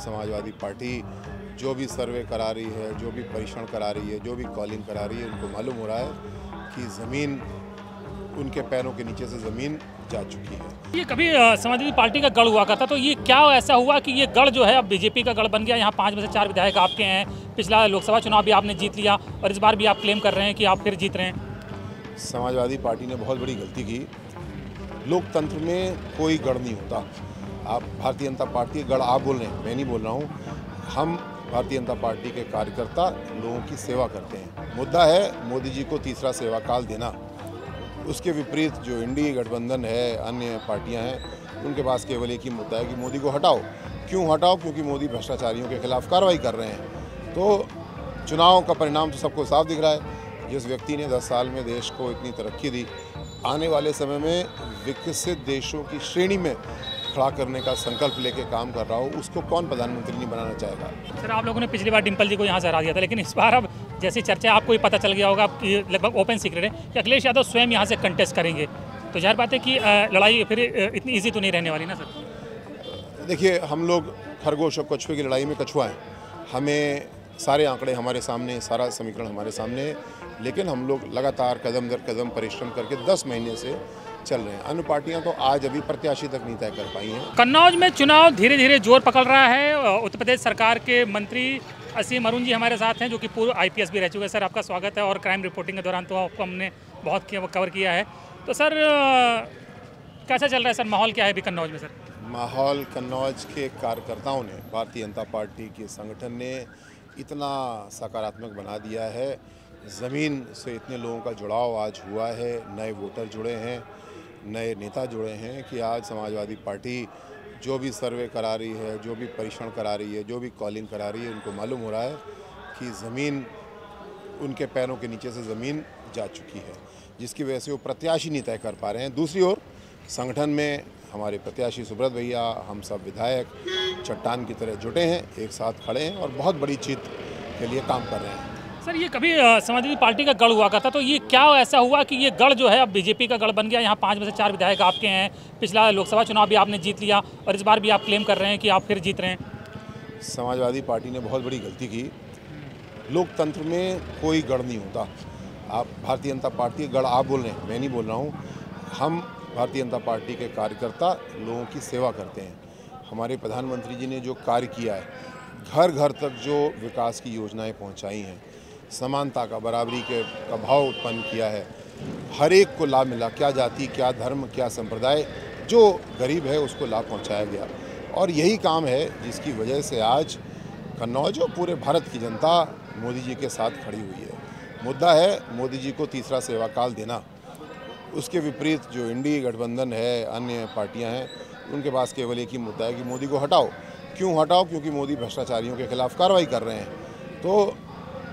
Samajwadi party जो भी सर्वे करा रही है, जो भी परीक्षण करा रही है, जो भी कॉलिंग करा रही है, उनको मालूम हो रहा है कि ज़मीन उनके पैरों के नीचे से ज़मीन जा चुकी है। ये कभी समाजवादी पार्टी का गढ़ हुआ करता, तो ये क्या ऐसा हुआ कि ये गढ़ जो है अब बीजेपी का गढ़ बन गया? यहाँ 5 में से 4 विधायक आपके हैं, पिछला लोकसभा चुनाव भी आपने जीत लिया और इस बार भी आप क्लेम कर रहे हैं कि आप फिर जीत रहे हैं। समाजवादी पार्टी ने बहुत बड़ी गलती की। लोकतंत्र में कोई गढ़ नहीं होता। आप भारतीय जनता पार्टी के गढ़ आप बोल रहे हैं, मैं नहीं बोल रहा हूँ। हम भारतीय जनता पार्टी के कार्यकर्ता लोगों की सेवा करते हैं। मुद्दा है मोदी जी को तीसरा सेवा काल देना। उसके विपरीत जो इंडी गठबंधन है, अन्य पार्टियां हैं, उनके पास केवल एक ही मुद्दा है कि मोदी को हटाओ। क्यों हटाओ? क्योंकि मोदी भ्रष्टाचारियों के खिलाफ कार्रवाई कर रहे हैं। तो चुनाव का परिणाम तो सबको साफ दिख रहा है। जिस व्यक्ति ने 10 साल में देश को इतनी तरक्की दी, आने वाले समय में विकसित देशों की श्रेणी में खड़ा करने का संकल्प लेके काम कर रहा हो, उसको कौन प्रधानमंत्री नहीं बनाना चाहेगा? सर, आप लोगों ने पिछली बार डिम्पल जी को यहाँ से हरा दिया था, लेकिन इस बार अब जैसी चर्चा आपको ही पता चल गया होगा कि लगभग ओपन सीक्रेट है कि अखिलेश यादव स्वयं यहाँ से कंटेस्ट करेंगे, तो जाहिर बात है कि लड़ाई फिर इतनी ईजी तो नहीं रहने वाली ना सर। देखिए, हम लोग खरगोश और कछुए की लड़ाई में कछुआ हैं। हमें सारे आंकड़े हमारे सामने, सारा समीकरण हमारे सामने, लेकिन हम लोग लगातार कदम दर कदम परिश्रम करके 10 महीने से चल रहे हैं। अन्य पार्टियां तो आज अभी प्रत्याशी तक नहीं तय कर पाई हैं। कन्नौज में चुनाव धीरे धीरे जोर पकड़ रहा है। उत्तर प्रदेश सरकार के मंत्री असीम अरुण जी हमारे साथ हैं, जो कि पूर्व IPS भी रह चुके हैं। सर, आपका स्वागत है। और क्राइम रिपोर्टिंग के दौरान तो आपको हमने बहुत कवर किया है। तो सर, कैसा चल रहा है सर, माहौल क्या है अभी कन्नौज में? सर, माहौल कन्नौज के कार्यकर्ताओं ने, भारतीय जनता पार्टी के संगठन ने इतना सकारात्मक बना दिया है। ज़मीन से इतने लोगों का जुड़ाव आज हुआ है, नए वोटर जुड़े हैं, नए नेता जुड़े हैं कि आज समाजवादी पार्टी जो भी सर्वे करा रही है, जो भी परीक्षण करा रही है, जो भी कॉलिंग करा रही है, उनको मालूम हो रहा है कि ज़मीन उनके पैरों के नीचे से ज़मीन जा चुकी है, जिसकी वजह से वो प्रत्याशी नहीं तय कर पा रहे हैं। दूसरी ओर संगठन में हमारे प्रत्याशी सुब्रत भैया, हम सब विधायक चट्टान की तरह जुटे हैं, एक साथ खड़े हैं और बहुत बड़ी जीत के लिए काम कर रहे हैं। सर, ये कभी समाजवादी पार्टी का गढ़ हुआ करता, तो ये क्या ऐसा हुआ कि ये गढ़ जो है अब बीजेपी का गढ़ बन गया? यहाँ 5 में से 4 विधायक आपके हैं, पिछला लोकसभा चुनाव भी आपने जीत लिया और इस बार भी आप क्लेम कर रहे हैं कि आप फिर जीत रहे हैं। समाजवादी पार्टी ने बहुत बड़ी गलती की। लोकतंत्र में कोई गढ़ नहीं होता। आप भारतीय जनता पार्टी के गढ़ आप बोल रहे हैं, मैं नहीं बोल रहा हूँ। हम भारतीय जनता पार्टी के कार्यकर्ता लोगों की सेवा करते हैं। हमारे प्रधानमंत्री जी ने जो कार्य किया है, घर घर तक जो विकास की योजनाएं पहुंचाई हैं, समानता का, बराबरी का भाव उत्पन्न किया है, हर एक को लाभ मिला, क्या जाति, क्या धर्म, क्या संप्रदाय, जो गरीब है उसको लाभ पहुंचाया गया। और यही काम है जिसकी वजह से आज कन्नौज और पूरे भारत की जनता मोदी जी के साथ खड़ी हुई है। मुद्दा है मोदी जी को तीसरा सेवा काल देना। उसके विपरीत जो इंडी गठबंधन है, अन्य पार्टियां हैं, उनके पास केवल एक ही मुद्दा है कि मोदी को हटाओ। क्यों हटाओ? क्योंकि मोदी भ्रष्टाचारियों के खिलाफ कार्रवाई कर रहे हैं। तो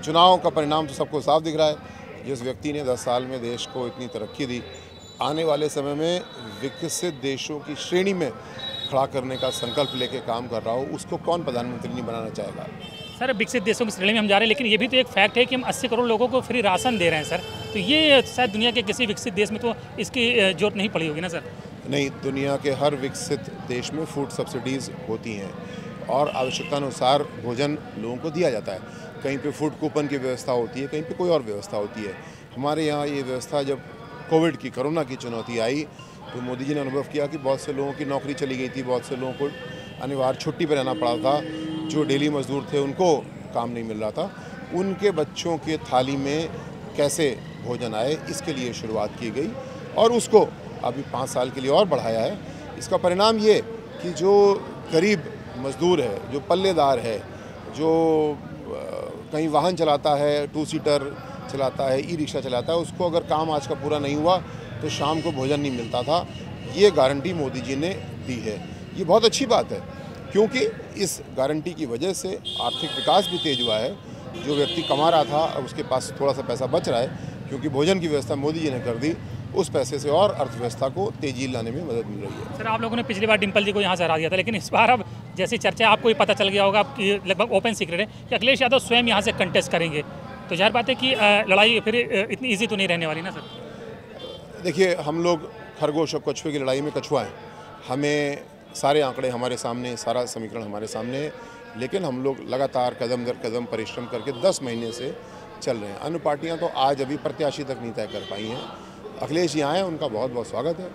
चुनाव का परिणाम तो सबको साफ दिख रहा है। जिस व्यक्ति ने 10 साल में देश को इतनी तरक्की दी, आने वाले समय में विकसित देशों की श्रेणी में खड़ा करने का संकल्प लेके काम कर रहा हो, उसको कौन प्रधानमंत्री नहीं बनाना चाहेगा? सर, विकसित देशों की श्रेणी में हम जा रहे हैं, लेकिन ये भी तो एक फैक्ट है कि हम 80 करोड़ लोगों को फ्री राशन दे रहे हैं सर। तो ये शायद दुनिया के किसी विकसित देश में तो इसकी जरूरत नहीं पड़ी होगी ना सर? नहीं, दुनिया के हर विकसित देश में फूड सब्सिडीज़ होती हैं और आवश्यकतानुसार भोजन लोगों को दिया जाता है। कहीं पे फूड कूपन की व्यवस्था होती है, कहीं पे कोई और व्यवस्था होती है। हमारे यहाँ ये व्यवस्था जब कोविड की, कोरोना की चुनौती आई, तो मोदी जी ने अनुभव किया कि बहुत से लोगों की नौकरी चली गई थी, बहुत से लोगों को अनिवार्य छुट्टी पर रहना पड़ा था, जो डेली मजदूर थे उनको काम नहीं मिल रहा था। उनके बच्चों के थाली में कैसे भोजन आए, इसके लिए शुरुआत की गई और उसको अभी 5 साल के लिए और बढ़ाया है। इसका परिणाम ये कि जो गरीब मजदूर है, जो पल्लेदार है, जो कहीं वाहन चलाता है, 2 सीटर चलाता है, ई-रिक्शा चलाता है, उसको अगर काम आज का पूरा नहीं हुआ तो शाम को भोजन नहीं मिलता था। ये गारंटी मोदी जी ने दी है। ये बहुत अच्छी बात है, क्योंकि इस गारंटी की वजह से आर्थिक विकास भी तेज हुआ है। जो व्यक्ति कमा रहा था, अब उसके पास थोड़ा सा पैसा बच रहा है, क्योंकि भोजन की व्यवस्था मोदी जी ने कर दी। उस पैसे से और अर्थव्यवस्था को तेजी लाने में मदद मिल रही है। सर, आप लोगों ने पिछली बार डिम्पल जी को यहाँ से हरा दिया था, लेकिन इस बार अब जैसी चर्चा आपको ही पता चल गया होगा कि लगभग ओपन सीक्रेट है कि अखिलेश यादव स्वयं यहाँ से कंटेस्ट करेंगे, तो जाहिर बात है कि लड़ाई फिर इतनी ईजी तो नहीं रहने वाली ना सर? देखिए, हम लोग खरगोश और कछुए की लड़ाई में कछुआ हैं। हमें सारे आंकड़े हमारे सामने, सारा समीकरण हमारे सामने, लेकिन हम लोग लगातार कदम दर कदम परिश्रम करके 10 महीने से चल रहे हैं। अन्य पार्टियां तो आज अभी प्रत्याशी तक नहीं तय कर पाई हैं। अखिलेश जी आएँ, उनका बहुत बहुत स्वागत है,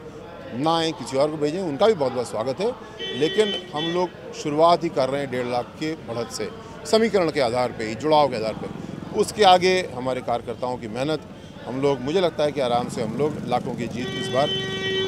ना आए किसी और को भेजें, उनका भी बहुत बहुत स्वागत है। लेकिन हम लोग शुरुआत ही कर रहे हैं 1.5 लाख के बढ़त से, समीकरण के आधार पे ही, जुड़ाव के आधार पे। उसके आगे हमारे कार्यकर्ताओं की मेहनत, हम लोग, मुझे लगता है कि आराम से हम लोग लाखों की जीत इस बार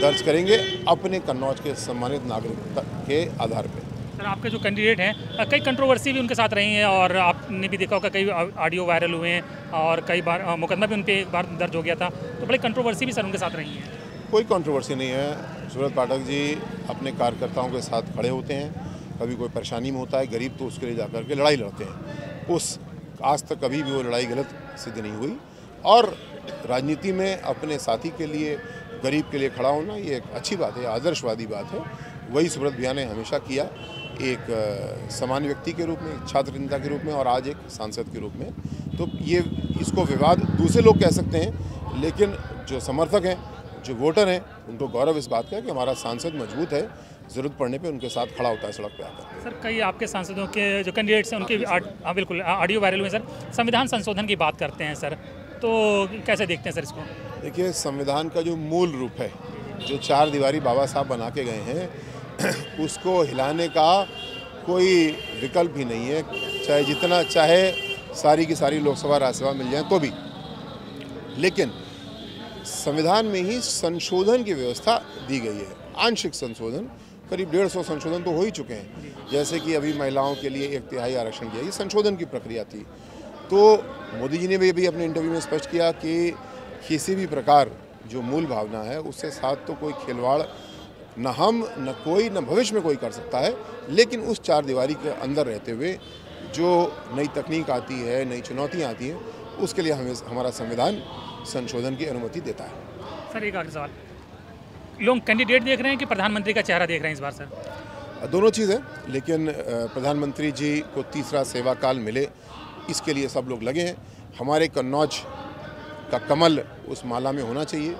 दर्ज करेंगे अपने कन्नौज के सम्मानित नागरिक के आधार पे। सर, आपके जो कैंडिडेट हैं, कई कंट्रोवर्सी भी उनके साथ रही है और आपने भी देखा होगा कई ऑडियो वायरल हुए हैं और कई बार मुकदमा भी उन पर एक बार दर्ज हो गया था, तो बड़ी कंट्रोवर्सी भी सर उनके साथ रही है। कोई कंट्रोवर्सी नहीं है। सुब्रत पाठक जी अपने कार्यकर्ताओं के साथ खड़े होते हैं। कभी कोई परेशानी में होता है गरीब, तो उसके लिए जाकर के लड़ाई लड़ते हैं। आज तक कभी भी वो लड़ाई गलत सिद्ध नहीं हुई। और राजनीति में अपने साथी के लिए, गरीब के लिए खड़ा होना, ये एक अच्छी बात है, आदर्शवादी बात है। वही सुब्रत भैया ने हमेशा किया, एक सामान्य व्यक्ति के रूप में, एक छात्र नेता के रूप में और आज एक सांसद के रूप में। तो ये, इसको विवाद दूसरे लोग कह सकते हैं, लेकिन जो समर्थक हैं, जो वोटर हैं, उनको गौरव इस बात का है कि हमारा सांसद मजबूत है, ज़रूरत पड़ने पे उनके साथ खड़ा होता है सड़क पे आकर। सर, कई आपके सांसदों के जो कैंडिडेट्स हैं उनके बिल्कुल ऑडियो वायरल हुए सर, संविधान संशोधन की बात करते हैं सर, तो कैसे देखते हैं सर इसको? देखिए, संविधान का जो मूल रूप है, जो 4 दीवारी बाबा साहब बना के गए हैं, उसको हिलाने का कोई विकल्प ही नहीं है। चाहे सारी की सारी लोकसभा राज्यसभा मिल जाए तो भी। लेकिन संविधान में ही संशोधन की व्यवस्था दी गई है। आंशिक संशोधन, करीब 150 संशोधन तो हो ही चुके हैं। जैसे कि अभी महिलाओं के लिए 1/3 आरक्षण दिया, ये संशोधन की प्रक्रिया थी। तो मोदी जी ने भी अभी अपने इंटरव्यू में स्पष्ट किया कि किसी भी प्रकार जो मूल भावना है उससे साथ तो कोई खिलवाड़ न हम, न कोई, न भविष्य में कोई कर सकता है। लेकिन उस 4 दीवारी के अंदर रहते हुए जो नई तकनीक आती है, नई चुनौतियाँ आती हैं, उसके लिए हमें हमारा संविधान संशोधन की अनुमति देता है। सर, एक आखिरी सवाल, लोग कैंडिडेट देख रहे हैं कि प्रधानमंत्री का चेहरा देख रहे हैं इस बार सर? दोनों चीज़ है, लेकिन प्रधानमंत्री जी को तीसरा सेवा काल मिले, इसके लिए सब लोग लगे हैं। हमारे कन्नौज का कमल उस माला में होना चाहिए,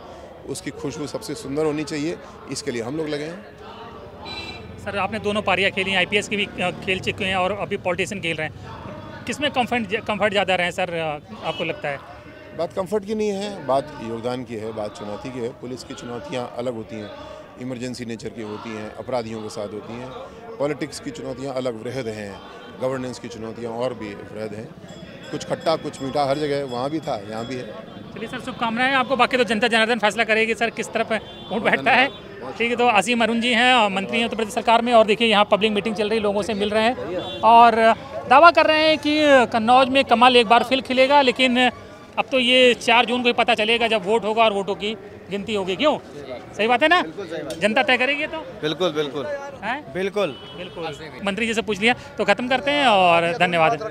उसकी खुशबू सबसे सुंदर होनी चाहिए, इसके लिए हम लोग लगे हैं। सर, आपने दोनों पारियाँ खेली हैं, IPS की भी खेल चुके हैं और अभी पॉलिटिशियन खेल रहे हैं, किसमें कंफर्ट ज़्यादा रहे सर, आपको लगता है? बात कंफर्ट की नहीं है, बात योगदान की है, बात चुनौती की है। पुलिस की चुनौतियाँ अलग होती हैं, इमरजेंसी नेचर की होती हैं, अपराधियों के साथ होती हैं। पॉलिटिक्स की चुनौतियाँ अलग वृहद हैं, गवर्नेंस की चुनौतियाँ और भी वृहद हैं। कुछ खट्टा कुछ मीठा हर जगह, वहाँ भी था, यहाँ भी है। चलिए सर, शुभकामनाएं आपको। बाकी तो जनता जनार्दन फैसला करेगी सर किस तरफ वोट बैठता है। ठीक है, तो असीम अरुण जी हैं और मंत्री हैं उत्तर प्रदेश सरकार में, और देखिए यहाँ पब्लिक मीटिंग चल रही, लोगों से मिल रहे हैं और दावा कर रहे हैं कि कन्नौज में कमल एक बार फिर खिलेगा। लेकिन अब तो ये 4 जून को ही पता चलेगा जब वोट होगा और वोटों की गिनती होगी। क्यों? सही बात है ना? जनता तय करेगी तो। बिल्कुल बिल्कुल है, बिल्कुल बिल्कुल। मंत्री जी से पूछ लिया, तो खत्म करते हैं और धन्यवाद।